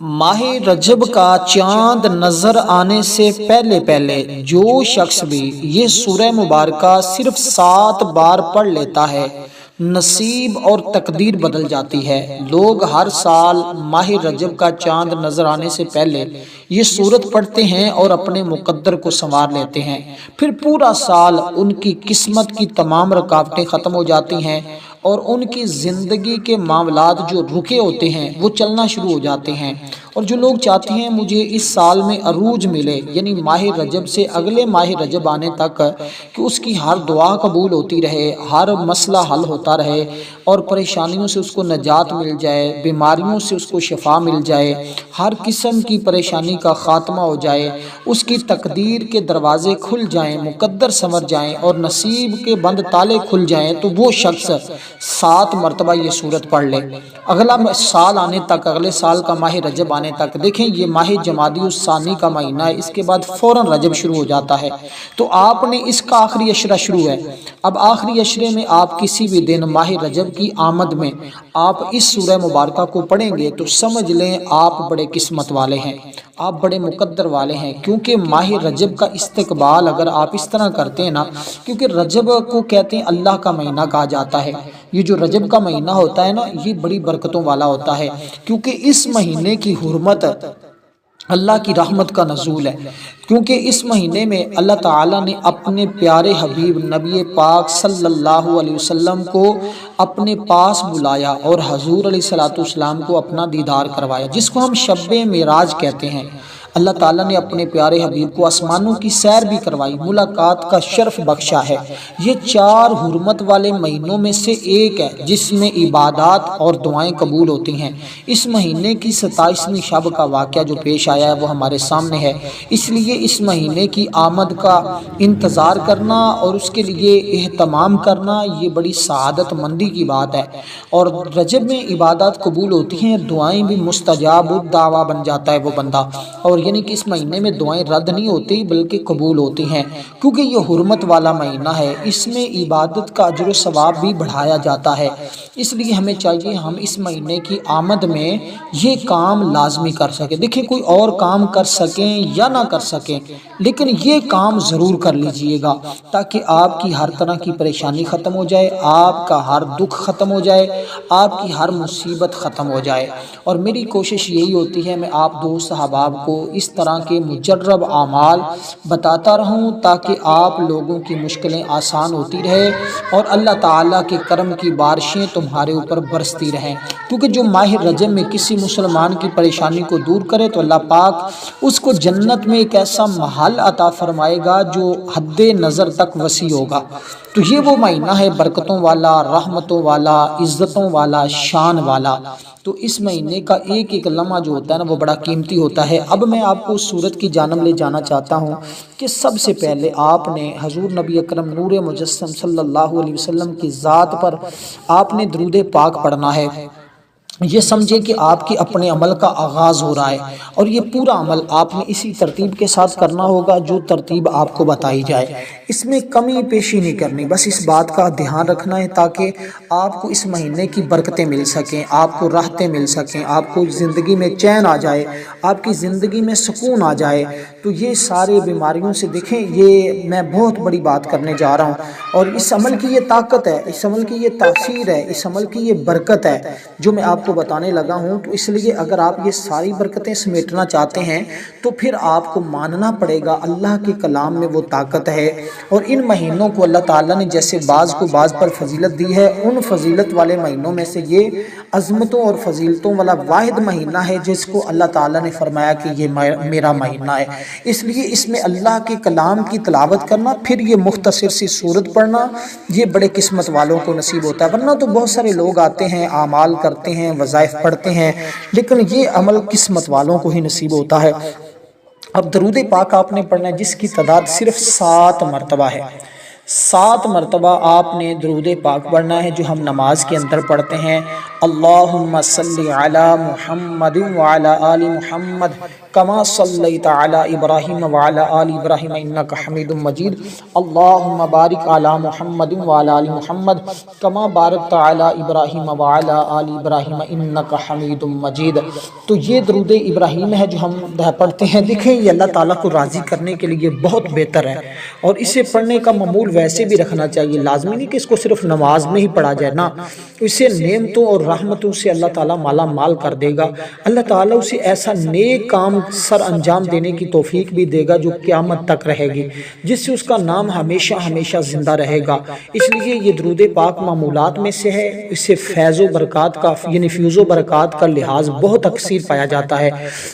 ماہ رجب کا چاند نظر آنے سے پہلے پہلے جو شخص بھی یہ سورہ مبارکہ صرف 7 بار پڑھ لیتا ہے، نصیب اور تقدیر بدل جاتی ہے۔ لوگ ہر سال ماہ رجب کا چاند نظر آنے سے پہلے یہ سورت پڑھتے ہیں اور اپنے مقدر کو سنوار لیتے ہیں، پھر پورا سال ان کی قسمت کی تمام رکاوٹیں ختم ہو جاتی ہیں اور ان کی زندگی کے معاملات جو رکے ہوتے ہیں وہ چلنا شروع ہو جاتے ہیں۔ اور جو لوگ چاہتے ہیں مجھے اس سال میں عروج ملے، یعنی ماہ رجب سے اگلے ماہ رجب آنے تک کہ اس کی ہر دعا قبول ہوتی رہے، ہر مسئلہ حل ہوتا رہے اور پریشانیوں سے اس کو نجات مل جائے، بیماریوں سے اس کو شفا مل جائے، ہر قسم کی پریشانی کا خاتمہ ہو جائے، اس کی تقدیر کے دروازے کھل جائیں، مقدر سنور جائیں اور نصیب کے بند تالے کھل جائیں، تو وہ شخص 7 مرتبہ یہ سورت پڑھ لے۔ اگلا سال آنے تک، اگلے سال کا ماہ رجب آنے تک، دیکھیں یہ ماہ جمادی الثانی کا مہینہ ہے، اس کے بعد فوراً رجب شروع ہو جاتا ہے، تو آپ نے اس کا آخری عشرہ شروع ہے۔ اب آخری عشرے میں آپ کسی بھی دن ماہ رجب کی آمد میں آپ اس سورہ مبارکہ کو پڑھیں گے تو سمجھ لیں آپ بڑے قسمت والے ہیں، آپ بڑے مقدر والے ہیں، کیونکہ ماہ رجب کا استقبال اگر آپ اس طرح کرتے ہیں نا، کیونکہ رجب کو کہتے ہیں اللہ کا مہینہ کہا جاتا ہے۔ یہ جو رجب کا مہینہ ہوتا ہے نا، یہ بڑی برکتوں والا ہوتا ہے، کیونکہ اس مہینے کی حرمت اللہ کی رحمت کا نزول ہے، کیونکہ اس مہینے میں اللہ تعالیٰ نے اپنے پیارے حبیب نبی پاک صلی اللہ علیہ وسلم کو اپنے پاس بلایا اور حضور علیہ السلام کو اپنا دیدار کروایا، جس کو ہم شب معراج کہتے ہیں۔ اللہ تعالیٰ نے اپنے پیارے حبیب کو آسمانوں کی سیر بھی کروائی، ملاقات کا شرف بخشا ہے۔ یہ 4 حرمت والے مہینوں میں سے ایک ہے جس میں عبادات اور دعائیں قبول ہوتی ہیں۔ اس مہینے کی 27ویں شب کا واقعہ جو پیش آیا ہے وہ ہمارے سامنے ہے، اس لیے اس مہینے کی آمد کا انتظار کرنا اور اس کے لیے اہتمام کرنا یہ بڑی سعادت مندی کی بات ہے۔ اور رجب میں عبادات قبول ہوتی ہیں، دعائیں بھی مستجاب الدعویٰ بن جاتا ہے وہ بندہ، اور یعنی کہ اس مہینے میں دعائیں رد نہیں ہوتی بلکہ قبول ہوتی ہیں، کیونکہ یہ حرمت والا مہینہ ہے، اس میں عبادت کا اجر و ثواب بھی بڑھایا جاتا ہے۔ اس لیے ہمیں چاہیے ہم اس مہینے کی آمد میں یہ کام لازمی کر سکیں۔ دیکھیں کوئی اور کام کر سکیں یا نہ کر سکیں، لیکن یہ کام ضرور کر لیجئے گا تاکہ آپ کی ہر طرح کی پریشانی ختم ہو جائے، آپ کا ہر دکھ ختم ہو جائے، آپ کی ہر مصیبت ختم ہو جائے۔ اور میری کوشش یہی ہوتی ہے میں آپ دوست احباب کو اس طرح کے مجرب اعمال بتاتا رہوں تاکہ آپ لوگوں کی مشکلیں آسان ہوتی رہے اور اللہ تعالیٰ کے کرم کی بارشیں تمہارے اوپر برستی رہیں، کیونکہ جو ماہ رجب میں کسی مسلمان کی پریشانی کو دور کرے تو اللہ پاک اس کو جنت میں ایک ایسا محل عطا فرمائے گا جو حد نظر تک وسیع ہوگا۔ تو یہ وہ مہینہ ہے برکتوں والا، رحمتوں والا، عزتوں والا، شان والا۔ تو اس مہینے کا ایک ایک لمحہ جو ہوتا ہے نا وہ بڑا قیمتی ہوتا ہے۔ اب میں آپ کو اس سورت کی جانب لے جانا چاہتا ہوں کہ سب سے پہلے آپ نے حضور نبی اکرم نور مجسم صلی اللہ علیہ وسلم کی ذات پر آپ نے درود پاک پڑھنا ہے۔ یہ سمجھے کہ آپ کے اپنے عمل کا آغاز ہو رہا ہے اور یہ پورا عمل آپ نے اسی ترتیب کے ساتھ کرنا ہوگا جو ترتیب آپ کو بتائی جائے، اس میں کمی پیشی نہیں کرنی، بس اس بات کا دھیان رکھنا ہے تاکہ آپ کو اس مہینے کی برکتیں مل سکیں، آپ کو راحتیں مل سکیں، آپ کو زندگی میں چین آ جائے، آپ کی زندگی میں سکون آ جائے۔ تو یہ سارے بیماریوں سے دیکھیں، یہ میں بہت بڑی بات کرنے جا رہا ہوں اور اس عمل کی یہ طاقت ہے، اس عمل کی یہ تاثیر ہے، اس عمل کی یہ برکت ہے جو میں آپ کو بتانے لگا ہوں۔ تو اس لیے اگر آپ یہ ساری برکتیں سمیٹنا چاہتے ہیں تو پھر آپ کو ماننا پڑے گا اللہ کے کلام میں وہ طاقت ہے، اور ان مہینوں کو اللہ تعالیٰ نے جیسے بعض کو بعض پر فضیلت دی ہے، ان فضیلت والے مہینوں میں سے یہ عظمتوں اور فضیلتوں والا واحد مہینہ ہے جس کو اللہ تعالیٰ نے فرمایا کہ یہ میرا مہینہ ہے۔ اس لیے اس میں اللہ کے کلام کی تلاوت کرنا، پھر یہ مختصر سی سورت پڑھنا، یہ بڑے قسمت والوں کو نصیب ہوتا ہے، ورنہ تو بہت سارے لوگ آتے ہیں، اعمال کرتے ہیں، وظائف پڑھتے ہیں، لیکن یہ عمل قسمت والوں کو ہی نصیب ہوتا ہے۔ اب درود پاک آپ نے پڑھنا ہے جس کی تعداد صرف 7 مرتبہ ہے، 7 مرتبہ آپ نے درود پاک پڑھنا ہے جو ہم نماز کے اندر پڑھتے ہیں۔ اللہم صلی علی محمد وعلی آل محمد کما صلیت علی ابراہیم وعلی آل ابراہیم انک حمید مجید۔ اللہم بارک علی محمد وعلی آل محمد کما بارکت علی ابراہیم وعلی آل ابراہیم انک حمید مجید۔ تو یہ درود ابراہیم ہے جو ہم پڑھتے ہیں، دیکھیں یہ اللہ تعالیٰ کو راضی کرنے کے لیے بہت بہتر ہے، اور اسے پڑھنے کا معمول ویسے بھی رکھنا چاہیے۔ لازمی نہیں کہ اس کو صرف نماز میں ہی پڑھا جائے، نا، اسے نعمتوں اور رحمتوں سے اللہ تعالیٰ مالا مال کر دے گا۔ اللہ تعالیٰ اسے ایسا نیک کام سر انجام دینے کی توفیق بھی دے گا جو قیامت تک رہے گی، جس سے اس کا نام ہمیشہ ہمیشہ زندہ رہے گا۔ اس لیے یہ درود پاک معمولات میں سے ہے، اس سے فیض و برکات کا یعنی فیض و برکات کا لحاظ بہت اکثر پایا جاتا ہے۔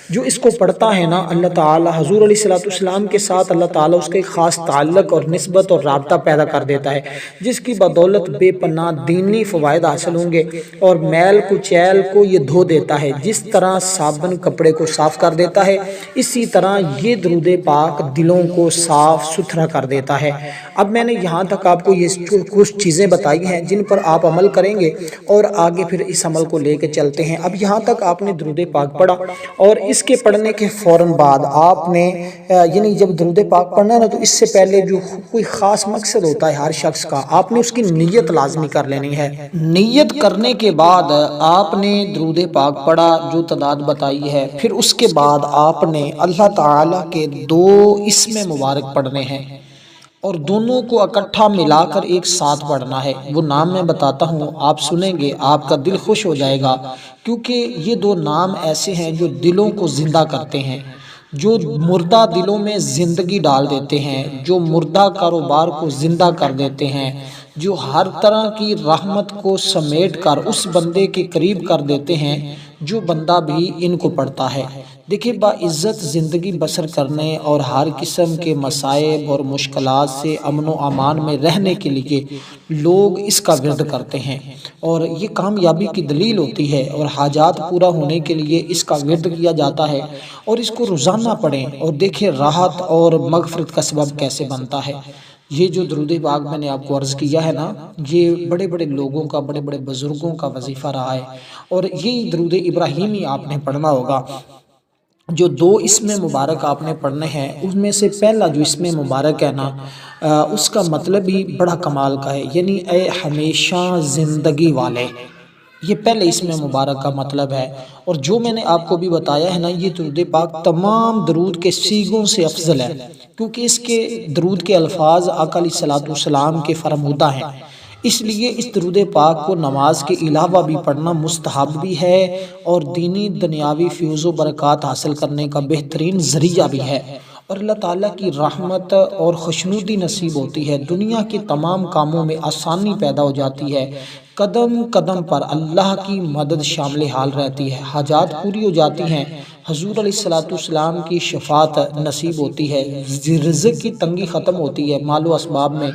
جو اس کو پڑھتا ہے نا، اللہ تعالیٰ حضور علیہ السلام کے ساتھ اللہ تعالیٰ اس کا ایک خاص تعلق اور نسبت اور رابطہ پیدا کر دیتا ہے، جس کی بدولت بے پناہ دینی فوائد حاصل ہوں گے، اور میل کچیل کو یہ دھو دیتا ہے۔ جس طرح صابن کپڑے کو صاف کر دیتا ہے، اسی طرح یہ درود پاک دلوں کو صاف ستھرا کر دیتا ہے۔ اب میں نے یہاں تک آپ کو یہ کچھ چیزیں بتائی ہیں جن پر آپ عمل کریں گے، اور آگے پھر اس عمل کو لے کے چلتے ہیں۔ اب یہاں تک آپ نے درود پاک پڑھا، اور اس کے پڑھنے کے فوراً بعد آپ نے یعنی جب درود پاک پڑھنا ہے نا، تو اس سے پہلے جو کوئی خاص مقصد ہوتا ہے ہر شخص کا، آپ نے اس کی نیت لازمی کر لینی ہے۔ نیت کرنے کے بعد آپ نے درود پاک پڑھا جو تعداد بتائی ہے، پھر اس کے بعد آپ نے اللہ تعالیٰ کے 2 اسم مبارک پڑھنے ہیں، اور دونوں کو اکٹھا ملا کر ایک ساتھ پڑھنا ہے۔ وہ نام میں بتاتا ہوں، آپ سنیں گے آپ کا دل خوش ہو جائے گا، کیونکہ یہ 2 نام ایسے ہیں جو دلوں کو زندہ کرتے ہیں، جو مردہ دلوں میں زندگی ڈال دیتے ہیں، جو مردہ کاروبار کو زندہ کر دیتے ہیں، جو ہر طرح کی رحمت کو سمیٹ کر اس بندے کے قریب کر دیتے ہیں جو بندہ بھی ان کو پڑھتا ہے۔ دیکھیں، باعزت زندگی بسر کرنے اور ہر قسم کے مصائب اور مشکلات سے امن و امان میں رہنے کے لیے لوگ اس کا ورد کرتے ہیں، اور یہ کامیابی کی دلیل ہوتی ہے، اور حاجات پورا ہونے کے لیے اس کا ورد کیا جاتا ہے، اور اس کو روزانہ پڑھیں، اور دیکھیں راحت اور مغفرت کا سبب کیسے بنتا ہے۔ یہ جو درود پاک میں نے آپ کو عرض کیا ہے نا، یہ بڑے بڑے لوگوں کا، بڑے بڑے بزرگوں کا وظیفہ رہا ہے، اور یہی درود ابراہیمی آپ نے پڑھنا ہوگا۔ جو 2 اسم مبارک آپ نے پڑھنے ہیں، اس میں سے پہلا جو اسم مبارک ہے نا، اس کا مطلب ہی بڑا کمال کا ہے، یعنی اے ہمیشہ زندگی والے، یہ پہلے اسم مبارک کا مطلب ہے۔ اور جو میں نے آپ کو بھی بتایا ہے نا، یہ درود پاک تمام درود کے صیغوں سے افضل ہے، کیونکہ اس کے درود کے الفاظ آقا علیہ السلام کے فرمودہ ہیں، اس لیے اس درود پاک کو نماز کے علاوہ بھی پڑھنا مستحب بھی ہے، اور دینی دنیاوی فیض و برکات حاصل کرنے کا بہترین ذریعہ بھی ہے، اور اللہ تعالیٰ کی رحمت اور خوشنودی نصیب ہوتی ہے، دنیا کے تمام کاموں میں آسانی پیدا ہو جاتی ہے، قدم قدم پر اللہ کی مدد شامل حال رہتی ہے، حاجات پوری ہو جاتی ہیں، حضور علیہ السلام کی شفاعت نصیب ہوتی ہے، رزق کی تنگی ختم ہوتی ہے، مال و اسباب میں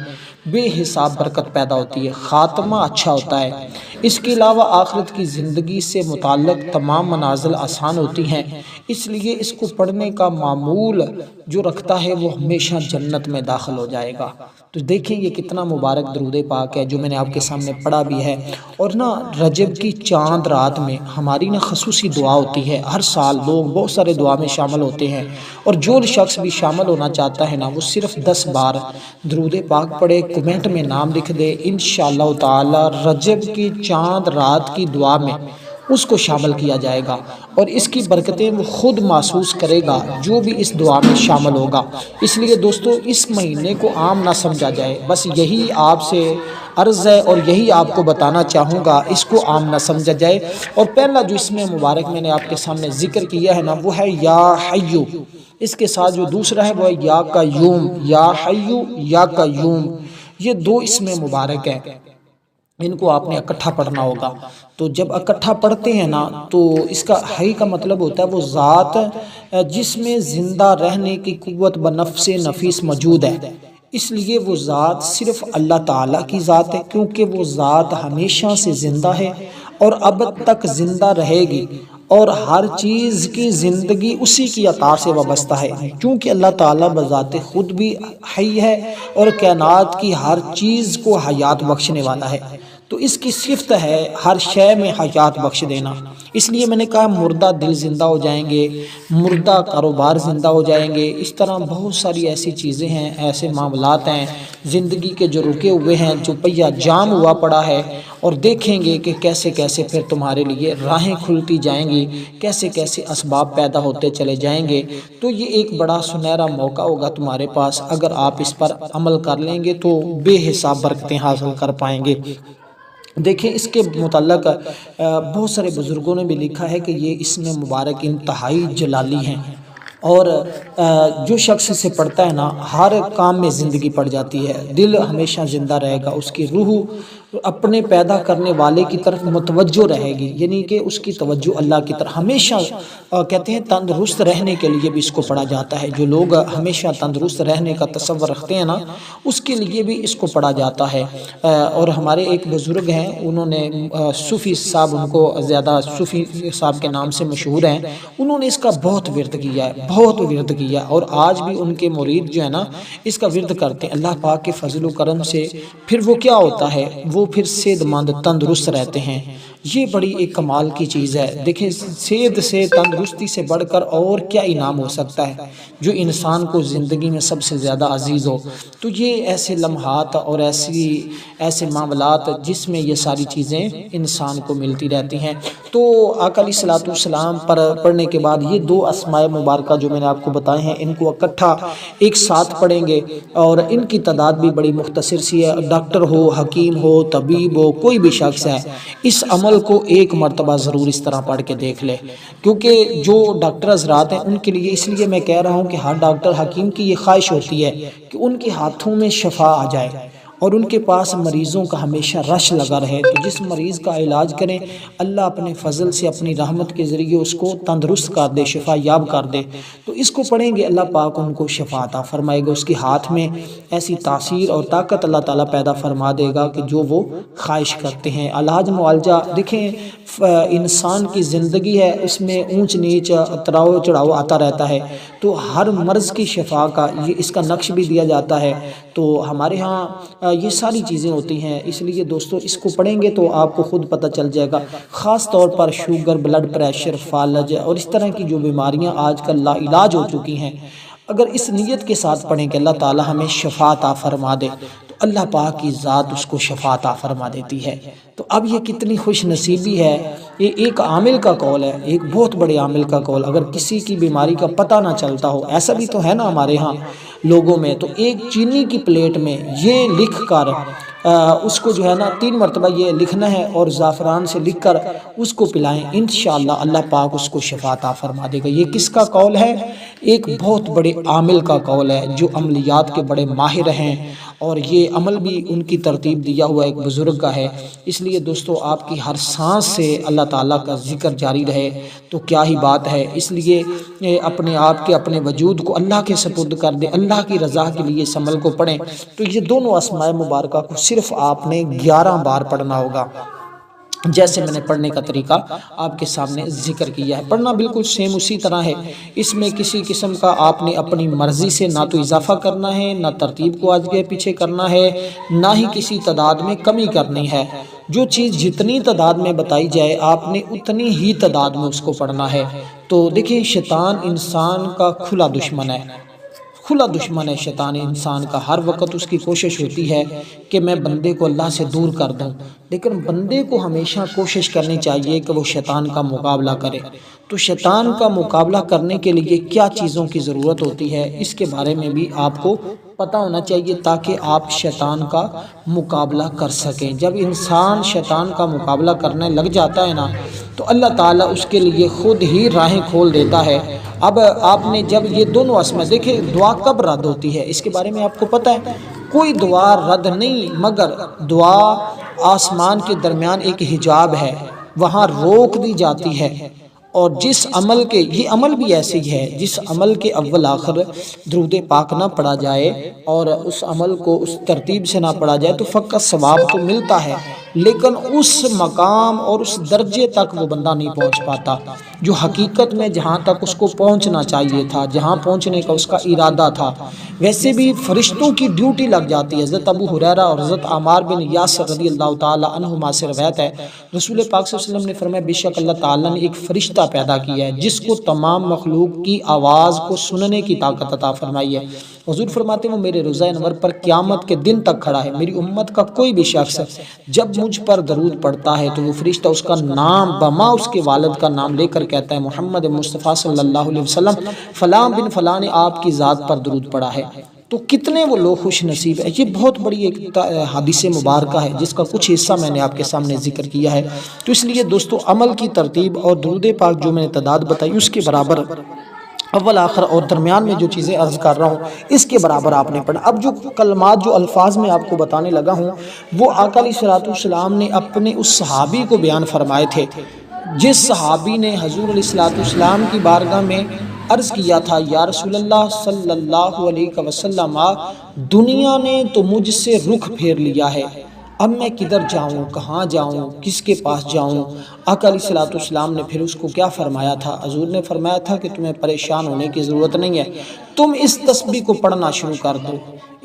بے حساب برکت پیدا ہوتی ہے، خاتمہ اچھا ہوتا ہے۔ اس کے علاوہ آخرت کی زندگی سے متعلق تمام منازل آسان ہوتی ہیں، اس لیے اس کو پڑھنے کا معمول جو رکھتا ہے وہ ہمیشہ جنت میں داخل ہو جائے گا۔ تو دیکھیں یہ کتنا مبارک درود پاک ہے جو میں نے آپ کے سامنے پڑھا بھی ہے۔ اور نا رجب کی چاند رات میں ہماری نا خصوصی دعا ہوتی ہے، ہر سال لوگ بہت سارے دعا میں شامل ہوتے ہیں، اور جو شخص بھی شامل ہونا چاہتا ہے نا، وہ صرف 10 بار درود پاک پڑھے، کمنٹ میں نام لکھ دے، انشاءاللہ تعالی رجب کی چاند رات کی دعا میں اس کو شامل کیا جائے گا، اور اس کی برکتیں وہ خود محسوس کرے گا جو بھی اس دعا میں شامل ہوگا۔ اس لیے دوستو، اس مہینے کو عام نہ سمجھا جائے، بس یہی آپ سے عرض ہے، اور یہی آپ کو بتانا چاہوں گا، اس کو عام نہ سمجھا جائے۔ اور پہلا جو اسم مبارک میں نے آپ کے سامنے ذکر کیا ہے نا، وہ ہے یا حیو، اس کے ساتھ جو دوسرا ہے وہ ہے یا قیوم، یا حیو یا قیوم، یہ 2 اسم مبارک ہیں، ان کو آپ نے اکٹھا پڑھنا ہوگا۔ تو جب اکٹھا پڑھتے ہیں نا، تو اس کا حی کا مطلب ہوتا ہے وہ ذات جس میں زندہ رہنے کی قوت بنفس نفیس موجود ہے، اس لیے وہ ذات صرف اللہ تعالیٰ کی ذات ہے، کیونکہ وہ ذات ہمیشہ سے زندہ ہے اور اب تک زندہ رہے گی، اور ہر چیز کی زندگی اسی کی عطا سے وابستہ ہے، چونکہ اللہ تعالیٰ بذات خود بھی حی ہے اور کائنات کی ہر چیز کو حیات بخشنے والا ہے، تو اس کی صفت ہے ہر شے میں حیات بخش دینا۔ اس لیے میں نے کہا مردہ دل زندہ ہو جائیں گے، مردہ کاروبار زندہ ہو جائیں گے، اس طرح بہت ساری ایسی چیزیں ہیں، ایسے معاملات ہیں زندگی کے جو رکے ہوئے ہیں، جو پہیہ جام ہوا پڑا ہے، اور دیکھیں گے کہ کیسے کیسے پھر تمہارے لیے راہیں کھلتی جائیں گی، کیسے کیسے اسباب پیدا ہوتے چلے جائیں گے۔ تو یہ ایک بڑا سنہرا موقع ہوگا تمہارے پاس، اگر آپ اس پر عمل کر لیں گے تو بے حساب برکتیں حاصل کر پائیں گے۔ دیکھیں اس کے متعلق بہت سارے بزرگوں نے بھی لکھا ہے کہ یہ اسم مبارک انتہائی جلالی ہیں، اور جو شخص اسے پڑھتا ہے نا، ہر کام میں زندگی پڑ جاتی ہے، دل ہمیشہ زندہ رہے گا، اس کی روح اپنے پیدا کرنے والے کی طرف متوجہ رہے گی، یعنی کہ اس کی توجہ اللہ کی طرف ہمیشہ، کہتے ہیں تندرست رہنے کے لیے بھی اس کو پڑھا جاتا ہے، جو لوگ ہمیشہ تندرست رہنے کا تصور رکھتے ہیں نا، اس کے لیے بھی اس کو پڑھا جاتا ہے۔ اور ہمارے ایک بزرگ ہیں، انہوں نے صوفی صاحب، ان کو زیادہ صوفی صاحب کے نام سے مشہور ہیں، انہوں نے اس کا بہت ورد کیا ہے، بہت ورد کیا، اور آج بھی ان کے مرید جو ہے نا اس کا ورد کرتے ہیں اللہ پاک کے فضل و کرم سے۔ پھر وہ کیا ہوتا ہے، وہ پھر صحت مند تندرست رہتے ہیں، یہ بڑی ایک کمال کی چیز ہے۔ دیکھیں صحت سے، تندرستی سے بڑھ کر اور کیا انعام ہو سکتا ہے جو انسان کو زندگی میں سب سے زیادہ عزیز ہو۔ تو یہ ایسے لمحات اور ایسے معاملات جس میں یہ ساری چیزیں انسان کو ملتی رہتی ہیں۔ تو آقا علیہ الصلوۃ والسلام پر پڑھنے کے بعد یہ دو اسماء مبارکہ جو میں نے آپ کو بتائے ہیں، ان کو اکٹھا ایک ساتھ پڑھیں گے، اور ان کی تعداد بھی بڑی مختصر سی ہے۔ ڈاکٹر ہو، حکیم ہو، طبیب ہو، کوئی بھی شخص ہے، اس عمل کو ایک مرتبہ ضرور اس طرح پڑھ کے دیکھ لے، کیونکہ جو ڈاکٹر حضرات ہیں ان کے لیے، اس لیے میں کہہ رہا ہوں کہ ہر ڈاکٹر حکیم کی یہ خواہش ہوتی ہے کہ ان کے ہاتھوں میں شفا آ جائے اور ان کے پاس مریضوں کا ہمیشہ رش لگا رہے، تو جس مریض کا علاج کریں اللہ اپنے فضل سے، اپنی رحمت کے ذریعے اس کو تندرست کر دے، شفا یاب کر دے۔ تو اس کو پڑھیں گے اللہ پاک ان کو شفا عطا فرمائے گا، اس کے ہاتھ میں ایسی تاثیر اور طاقت اللہ تعالیٰ پیدا فرما دے گا کہ جو وہ خواہش کرتے ہیں۔ علاج معالجہ، دیکھیں انسان کی زندگی ہے، اس میں اونچ نیچ، اتراؤ چڑھاؤ آتا رہتا ہے، تو ہر مرض کی شفا کا یہ اس کا نقش بھی دیا جاتا ہے۔ تو ہمارے ہاں یہ ساری چیزیں ہوتی ہیں، اس لیے دوستو اس کو پڑھیں گے تو آپ کو خود پتہ چل جائے گا۔ خاص طور پر شوگر، بلڈ پریشر، فالج اور اس طرح کی جو بیماریاں آج کل لا علاج ہو چکی ہیں، اگر اس نیت کے ساتھ پڑھیں کہ اللہ تعالی ہمیں شفا عطا فرما دے، تو اللہ پاک کی ذات اس کو شفا عطا فرما دیتی ہے۔ تو اب یہ کتنی خوش نصیبی ہے، یہ ایک عامل کا قول ہے، ایک بہت بڑے عامل کا قول، اگر کسی کی بیماری کا پتہ نہ چلتا ہو، ایسا بھی تو ہے نا ہمارے ہاں لوگوں میں، تو ایک چینی کی پلیٹ میں یہ لکھ کر اس کو جو ہے نا 3 مرتبہ یہ لکھنا ہے اور زعفران سے لکھ کر اس کو پلائیں، انشاءاللہ اللہ پاک اس کو شفا عطا فرما دے گا۔ یہ کس کا قول ہے؟ ایک بہت بڑے عامل کا قول ہے جو عملیات کے بڑے ماہر ہیں، اور یہ عمل بھی ان کی ترتیب دیا ہوا ایک بزرگ کا ہے۔ اس لیے دوستو آپ کی ہر سانس سے اللہ تعالیٰ کا ذکر جاری رہے تو کیا ہی بات ہے۔ اس لیے اپنے آپ کے، اپنے وجود کو اللہ کے سپرد کر دیں، اللہ کی رضا کے لیے اس عمل کو پڑھیں۔ تو یہ دونوں اسماء مبارکہ کو صرف آپ نے 11 بار پڑھنا ہوگا، جیسے میں نے پڑھنے کا طریقہ آپ کے سامنے ذکر کیا ہے۔ پڑھنا بالکل سیم اسی طرح ہے، اس میں کسی قسم کا آپ نے اپنی مرضی سے نہ تو اضافہ کرنا ہے، نہ ترتیب کو آگے پیچھے کرنا ہے، نہ ہی کسی تعداد میں کمی کرنی ہے۔ جو چیز جتنی تعداد میں بتائی جائے آپ نے اتنی ہی تعداد میں اس کو پڑھنا ہے۔ تو دیکھیں شیطان انسان کا کھلا دشمن ہے، کھلا دشمن ہے شیطان انسان کا، ہر وقت اس کی کوشش ہوتی ہے کہ میں بندے کو اللہ سے دور کر دوں، لیکن بندے کو ہمیشہ کوشش کرنی چاہیے کہ وہ شیطان کا مقابلہ کرے۔ تو شیطان کا مقابلہ کرنے کے لیے کیا چیزوں کی ضرورت ہوتی ہے، اس کے بارے میں بھی آپ کو پتہ ہونا چاہیے تاکہ آپ شیطان کا مقابلہ کر سکیں۔ جب انسان شیطان کا مقابلہ کرنے لگ جاتا ہے نا تو اللہ تعالیٰ اس کے لیے خود ہی راہیں کھول دیتا ہے۔ اب آپ نے جب یہ دونوں اسماء دیکھیں، دعا کب رد ہوتی ہے اس کے بارے میں آپ کو پتہ ہے؟ کوئی دعا رد نہیں، مگر دعا آسمان کے درمیان ایک حجاب ہے، وہاں روک دی جاتی ہے، اور جس عمل کے، یہ عمل بھی ایسے ہی ہے، جس عمل کے اول آخر درود پاک نہ پڑھا جائے اور اس عمل کو اس ترتیب سے نہ پڑھا جائے تو فقط ثواب تو ملتا ہے، لیکن اس مقام اور اس درجے تک وہ بندہ نہیں پہنچ پاتا جو حقیقت میں جہاں تک اس کو پہنچنا چاہیے تھا، جہاں پہنچنے کا اس کا ارادہ تھا۔ ویسے بھی فرشتوں کی ڈیوٹی لگ جاتی ہے۔ حضرت ابو ہریرہ اور حضرت عمار بن یاسر رضی اللہ تعالی عنہما سے روایت ہے، رسول پاک صلی اللہ علیہ وسلم نے فرمایا بے شک اللہ تعالیٰ نے ایک فرشتہ پیدا کیا ہے جس کو تمام مخلوق کی آواز کو سننے کی طاقت عطا فرمائی ہے۔ حضور فرماتے ہیں وہ میرے روزہ انور پر قیامت کے دن تک کھڑا ہے۔ میری امت کا کوئی بھی شخص جب مجھ پر درود پڑھتا ہے تو وہ فرشتہ اس کا نام بما اس کے والد کا نام لے کر کہتا ہے محمد مصطفیٰ صلی اللہ علیہ وسلم فلاں بن فلاں نے آپ کی ذات پر درود پڑھا ہے۔ تو کتنے وہ لوگ خوش نصیب ہے۔ یہ بہت بڑی ایک حدیث مبارکہ ہے جس کا کچھ حصہ میں نے آپ کے سامنے ذکر کیا ہے۔ تو اس لیے دوستو عمل کی ترتیب اور درود پاک جو میں نے تعداد بتائی اس کے برابر اول آخر اور درمیان میں جو چیزیں عرض کر رہا ہوں اس کے برابر آپ نے پڑھا۔ اب جو کلمات جو الفاظ میں آپ کو بتانے لگا ہوں وہ آقا علیہ السلام نے اپنے اس صحابی کو بیان فرمائے تھے جس صحابی نے حضور علیہ السلام کی بارگاہ میں عرض کیا تھا یا رسول اللہ صلی اللہ علیہ وسلم دنیا نے تو مجھ سے رخ پھیر لیا ہے، اب میں کدھر جاؤں، کہاں جاؤں، کس کے پاس جاؤں؟ آقا علیہ السلام نے پھر اس کو کیا فرمایا تھا؟ حضور نے فرمایا تھا کہ تمہیں پریشان ہونے کی ضرورت نہیں ہے، تم اس تسبیح کو پڑھنا شروع کر دو،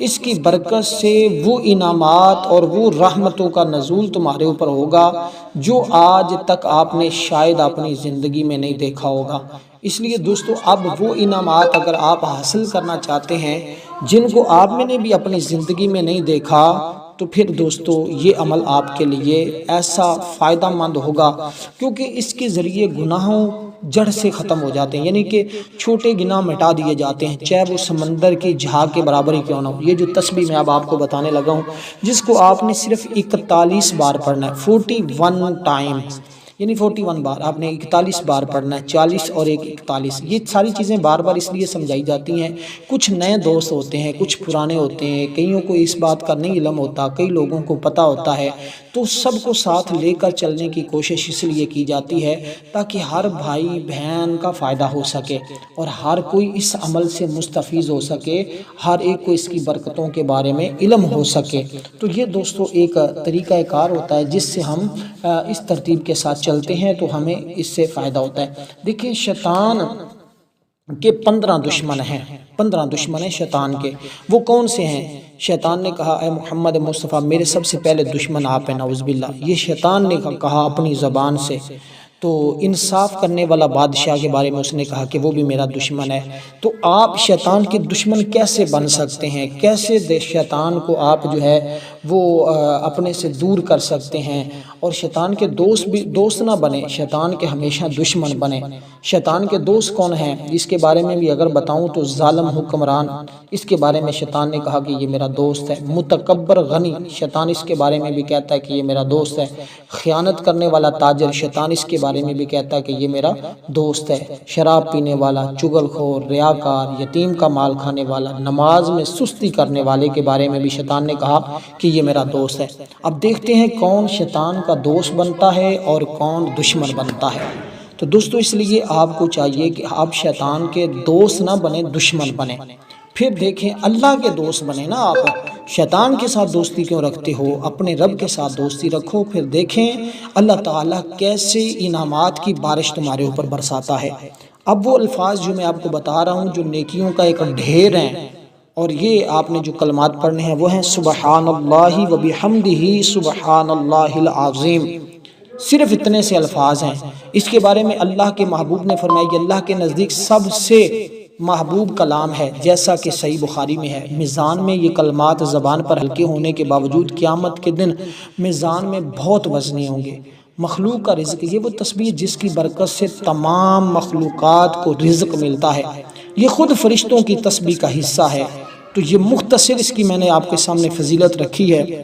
اس کی برکت سے وہ انعامات اور وہ رحمتوں کا نزول تمہارے اوپر ہوگا جو آج تک آپ نے شاید اپنی زندگی میں نہیں دیکھا ہوگا۔ اس لیے دوستو اب وہ انعامات اگر آپ حاصل کرنا چاہتے ہیں جن کو آپ نے بھی اپنی زندگی میں نہیں دیکھا تو پھر دوستو یہ عمل آپ کے لیے ایسا فائدہ مند ہوگا کیونکہ اس کے ذریعے گناہوں جڑ سے ختم ہو جاتے ہیں، یعنی کہ چھوٹے گناہ مٹا دیے جاتے ہیں چاہے وہ سمندر کی جھاگ کے برابر ہی کیوں نہ ہو۔ یہ جو تسبیح میں اب آپ کو بتانے لگا ہوں جس کو آپ نے صرف 41 بار پڑھنا ہے، 41 ٹائمز، یعنی 41 بار آپ نے 41 بار پڑھنا ہے، 40 اور 41۔ یہ ساری چیزیں بار بار اس لیے سمجھائی جاتی ہیں، کچھ نئے دوست ہوتے ہیں، کچھ پرانے ہوتے ہیں، کئیوں کو اس بات کا نہیں علم ہوتا، کئی لوگوں کو پتہ ہوتا ہے، تو سب کو ساتھ لے کر چلنے کی کوشش اس لیے کی جاتی ہے تاکہ ہر بھائی بہن کا فائدہ ہو سکے اور ہر کوئی اس عمل سے مستفیض ہو سکے، ہر ایک کو اس کی برکتوں کے بارے میں علم ہو سکے۔ تو یہ دوستو ایک طریقہ کار ہوتا ہے جس سے ہم اس ترتیب کے ساتھ چلتے ہیں تو ہمیں اس سے فائدہ ہوتا ہے۔ دیکھیں شیطان کے 15 دشمن ہیں، 15 دشمن ہیں شیطان کے۔ وہ کون سے ہیں؟ شیطان نے کہا اے محمد مصطفیٰ میرے سب سے پہلے دشمن آپ ہیں، نعوذ باللہ۔ یہ شیطان نے کہا اپنی زبان سے۔ تو انصاف کرنے والا بادشاہ کے بارے میں اس نے کہا کہ وہ بھی میرا دشمن ہے۔ تو آپ شیطان کے دشمن کیسے بن سکتے ہیں؟ کیسے شیطان کو آپ جو ہے وہ اپنے سے دور کر سکتے ہیں اور شیطان کے دوست نہ بنے، شیطان کے ہمیشہ دشمن بنے۔ شیطان کے دوست کون ہیں اس کے بارے میں بھی اگر بتاؤں تو ظالم حکمران، اس کے بارے میں شیطان نے کہا کہ یہ میرا دوست ہے۔ متکبر غنی، شیطان اس کے بارے میں بھی کہتا ہے کہ یہ میرا دوست ہے۔ خیانت کرنے والا تاجر، شیطان اس کے بارے میں بھی کہتا ہے کہ یہ میرا دوست ہے۔ شراب پینے والا، چغل خور، ریاکار، یتیم کا مال کھانے والا، نماز میں سستی کرنے والے کے بارے میں بھی شیطان نے کہا کہ یہ میرا دوست ہے۔ اب دیکھتے ہیں کون شیطان کا دوست بنتا ہے اور کون دشمن بنتا ہے۔ تو دوستو اس لیے آپ کو چاہیے کہ آپ شیطان کے دوست نہ بنیں، دشمن بنیں۔ پھر دیکھیں اللہ کے دوست بنیں نا آپ، شیطان کے ساتھ دوستی کیوں رکھتے ہو؟ اپنے رب کے ساتھ دوستی رکھو، پھر دیکھیں اللہ تعالیٰ کیسے انعامات کی بارش تمہارے اوپر برساتا ہے۔ اب وہ الفاظ جو میں آپ کو بتا رہا ہوں جو نیکیوں کا ایک ڈھیر ہیں، اور یہ آپ نے جو کلمات پڑھنے ہیں وہ ہیں سبحان اللہ و بحمدہ سبحان اللہ العظیم۔ صرف اتنے سے الفاظ ہیں۔ اس کے بارے میں اللہ کے محبوب نے فرمایا کہ اللہ کے نزدیک سب سے محبوب کلام ہے، جیسا کہ صحیح بخاری میں ہے۔ میزان میں یہ کلمات زبان پر ہلکے ہونے کے باوجود قیامت کے دن میزان میں بہت وزنی ہوں گے۔ مخلوق کا رزق، یہ وہ تسبیح جس کی برکت سے تمام مخلوقات کو رزق ملتا ہے، یہ خود فرشتوں کی تسبیح کا حصہ ہے۔ تو یہ مختصر اس کی میں نے آپ کے سامنے فضیلت رکھی ہے،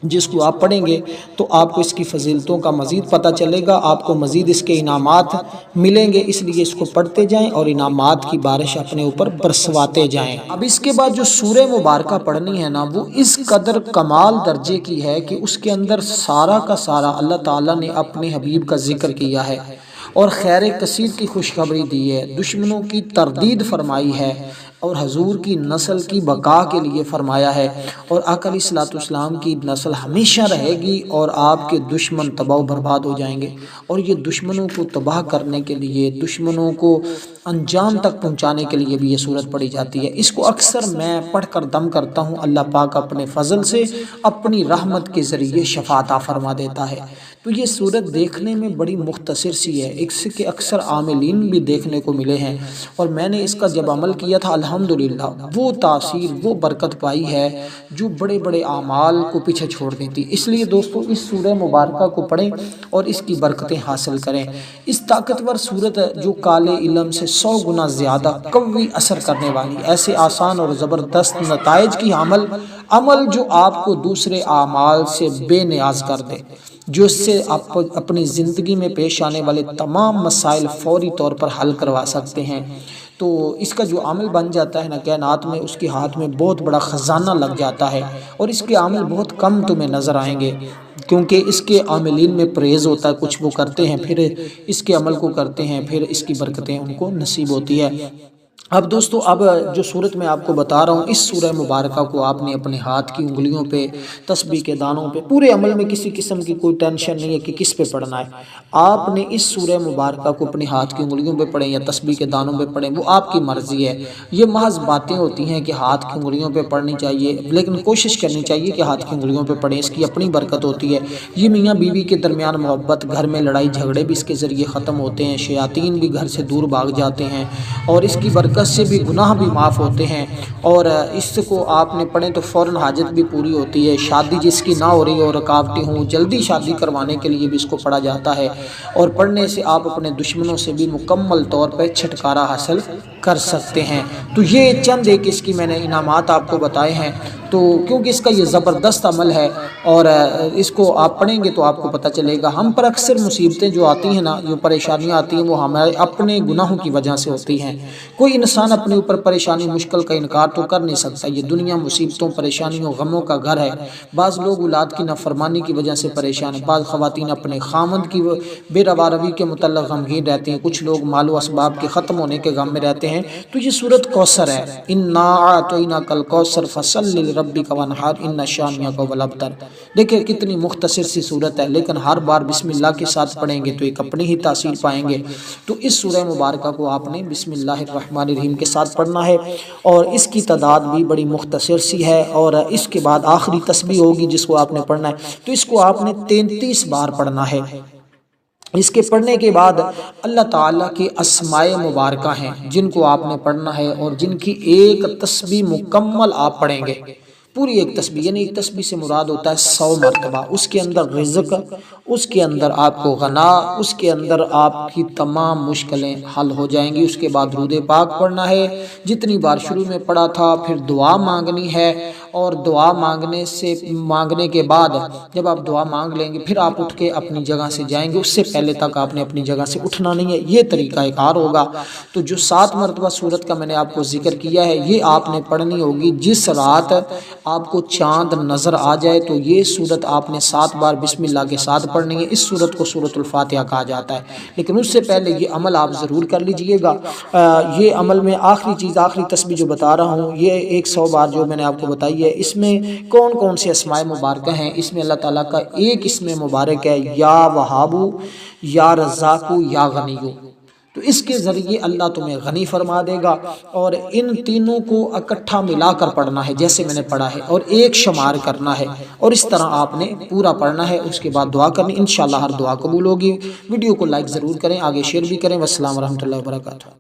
جس کو آپ پڑھیں گے تو آپ کو اس کی فضیلتوں کا مزید پتہ چلے گا، آپ کو مزید اس کے انعامات ملیں گے۔ اس لیے اس کو پڑھتے جائیں اور انعامات کی بارش اپنے اوپر برسواتے جائیں۔ اب اس کے بعد جو سورہ مبارکہ پڑھنی ہے نا وہ اس قدر کمال درجے کی ہے کہ اس کے اندر سارا کا سارا اللہ تعالیٰ نے اپنے حبیب کا ذکر کیا ہے اور خیر کثیر کی خوشخبری دی ہے، دشمنوں کی تردید فرمائی ہے، اور حضور کی نسل کی بقا کے لیے فرمایا ہے، اور آقا علیہ الصلوۃ والسلام کی نسل ہمیشہ رہے گی اور آپ کے دشمن تباہ و برباد ہو جائیں گے۔ اور یہ دشمنوں کو تباہ کرنے کے لیے، دشمنوں کو انجام تک پہنچانے کے لیے بھی یہ صورت پڑھی جاتی ہے۔ اس کو اکثر میں پڑھ کر دم کرتا ہوں، اللہ پاک اپنے فضل سے اپنی رحمت کے ذریعے شفا عطا فرما دیتا ہے۔ تو یہ صورت دیکھنے میں بڑی مختصر سی ہے، اس کے اکثر عاملین بھی دیکھنے کو ملے ہیں، اور میں نے اس کا جب عمل کیا تھا الحمدللہ وہ تاثیر، وہ برکت پائی ہے جو بڑے بڑے اعمال کو پیچھے چھوڑ دیتی۔ اس لیے دوستو اس سورہ مبارکہ کو پڑھیں اور اس کی برکتیں حاصل کریں۔ اس طاقتور صورت جو کالے علم سے 100 گنا زیادہ قوی اثر کرنے والی، ایسے آسان اور زبردست نتائج کی عمل جو آپ کو دوسرے اعمال سے بے نیاز کر دے، جو اس سے آپ اپنی زندگی میں پیش آنے والے تمام مسائل فوری طور پر حل کروا سکتے ہیں۔ تو اس کا جو عمل بن جاتا ہے نا کائنات میں، اس کے ہاتھ میں بہت بڑا خزانہ لگ جاتا ہے، اور اس کے عمل بہت کم تمہیں نظر آئیں گے، کیونکہ اس کے عاملین میں پریز ہوتا ہے، کچھ وہ کرتے ہیں پھر اس کے عمل کو کرتے ہیں، پھر اس کی برکتیں ان کو نصیب ہوتی ہے۔ اب دوستو اب جو صورت میں آپ کو بتا رہا ہوں، اس سورہ مبارکہ کو آپ نے اپنے ہاتھ کی انگلیوں پہ، تسبیح کے دانوں پہ، پورے عمل میں کسی قسم کی کوئی ٹینشن نہیں ہے کہ کس پہ پڑھنا ہے۔ آپ نے اس سورہ مبارکہ کو اپنے ہاتھ کی انگلیوں پہ پڑھیں یا تسبیح کے دانوں پہ پڑھیں، وہ آپ کی مرضی ہے۔ یہ محض باتیں ہوتی ہیں کہ ہاتھ کی انگلیوں پہ پڑھنی چاہیے، لیکن کوشش کرنی چاہیے کہ ہاتھ کی انگلیوں پہ پڑھیں، اس کی اپنی برکت ہوتی ہے۔ یہ میاں بیوی کے درمیان محبت، گھر میں لڑائی جھگڑے بھی اس کے ذریعے ختم ہوتے ہیں، شیاطین بھی گھر سے دور بھاگ جاتے ہیں، اور اس کی برکت سے بھی گناہ بھی معاف ہوتے ہیں۔ اور اس کو آپ نے پڑھیں تو فوراً حاجت بھی پوری ہوتی ہے، شادی جس کی نہ ہو رہی ہو، رکاوٹیں ہوں، جلدی شادی کروانے کے لیے بھی اس کو پڑھا جاتا ہے، اور پڑھنے سے آپ اپنے دشمنوں سے بھی مکمل طور پر چھٹکارا حاصل کر سکتے ہیں۔ تو یہ چند ایک اس کی میں نے انعامات آپ کو بتائے ہیں، تو کیونکہ اس کا یہ زبردست عمل ہے، اور اس کو آپ پڑھیں گے تو آپ کو پتہ چلے گا۔ ہم پر اکثر مصیبتیں جو آتی ہیں نا، جو پریشانیاں آتی ہیں، وہ ہمارے اپنے گناہوں کی وجہ سے ہوتی ہیں۔ کوئی انسان اپنے اوپر پریشانی مشکل کا انکار تو کر نہیں سکتا، یہ دنیا مصیبتوں، پریشانیوں، غموں کا گھر ہے۔ بعض لوگ اولاد کی نافرمانی کی وجہ سے پریشان ہیں، بعض خواتین اپنے خامند کی بے روا روی کے متعلق غمگین رہتی ہیں، کچھ لوگ مال و اسباب کے ختم ہونے کے غم میں رہتے ہیں۔ تو یہ سورت کوثر ہے، انا اعطیناک الکوثر فصل لربک وانحر ان شانئک هو الابتر۔ دیکھیں کتنی مختصر سی سورت ہے، لیکن ہر بار بسم اللہ کے ساتھ پڑھیں گے تو ایک اپنی ہی تاثیر پائیں گے۔ تو اس سورہ مبارکہ کو آپ نے بسم اللہ الرحمن الرحیم کے ساتھ پڑھنا ہے، اور اس کی تعداد بھی بڑی مختصر سی ہے، اور اس کے بعد آخری تسبیح ہوگی جس کو آپ نے پڑھنا ہے، تو اس کو آپ نے 33 بار پڑھنا ہے۔ اس کے پڑھنے کے بعد اللہ تعالیٰ کے اسماء مبارکہ ہیں جن کو آپ نے پڑھنا ہے، اور جن کی ایک تسبیح مکمل آپ پڑھیں گے، پوری ایک تسبیح، یعنی ایک تسبیح سے مراد ہوتا ہے 100 مرتبہ۔ اس کے اندر رزق، اس کے اندر آپ کو غنا، اس کے اندر آپ کی تمام مشکلیں حل ہو جائیں گی۔ اس کے بعد درود پاک پڑھنا ہے، جتنی بار شروع میں پڑھا تھا، پھر دعا مانگنی ہے، اور دعا مانگنے کے بعد جب آپ دعا مانگ لیں گے، پھر آپ اٹھ کے اپنی جگہ سے جائیں گے، اس سے پہلے تک آپ نے اپنی جگہ سے اٹھنا نہیں ہے، یہ طریقہ کار ہوگا۔ تو جو 7 مرتبہ سورت کا میں نے آپ کو ذکر کیا ہے، یہ آپ نے پڑھنی ہوگی۔ جس رات آپ کو چاند نظر آ جائے تو یہ سورت آپ نے 7 بار بسم اللہ کے ساتھ پڑھنی ہے۔ اس سورت کو سورۃ الفاتحہ کہا جاتا ہے، لیکن اس سے پہلے یہ عمل آپ ضرور کر لیجئے گا۔ یہ عمل میں آخری چیز، آخری تسبیح جو بتا رہا ہوں، یہ 100 بار جو میں نے آپ کو بتائی ہے، اس میں کون کون سے اسماء مبارکہ ہیں؟ اس میں اللہ تعالیٰ کا ایک اسم مبارک ہے، یا وہابو، یا رزاقو، یا غنیو۔ تو اس کے ذریعے اللہ تمہیں غنی فرما دے گا، اور ان تینوں کو اکٹھا ملا کر پڑھنا ہے جیسے میں نے پڑھا ہے، اور ایک شمار کرنا ہے، اور اس طرح آپ نے پورا پڑھنا ہے۔ اس کے بعد دعا کرنی، انشاءاللہ ہر دعا قبول ہوگی۔ ویڈیو کو لائک ضرور کریں، آگے شیئر بھی کریں۔ والسلام ورحمۃ اللہ وبرکاتہ۔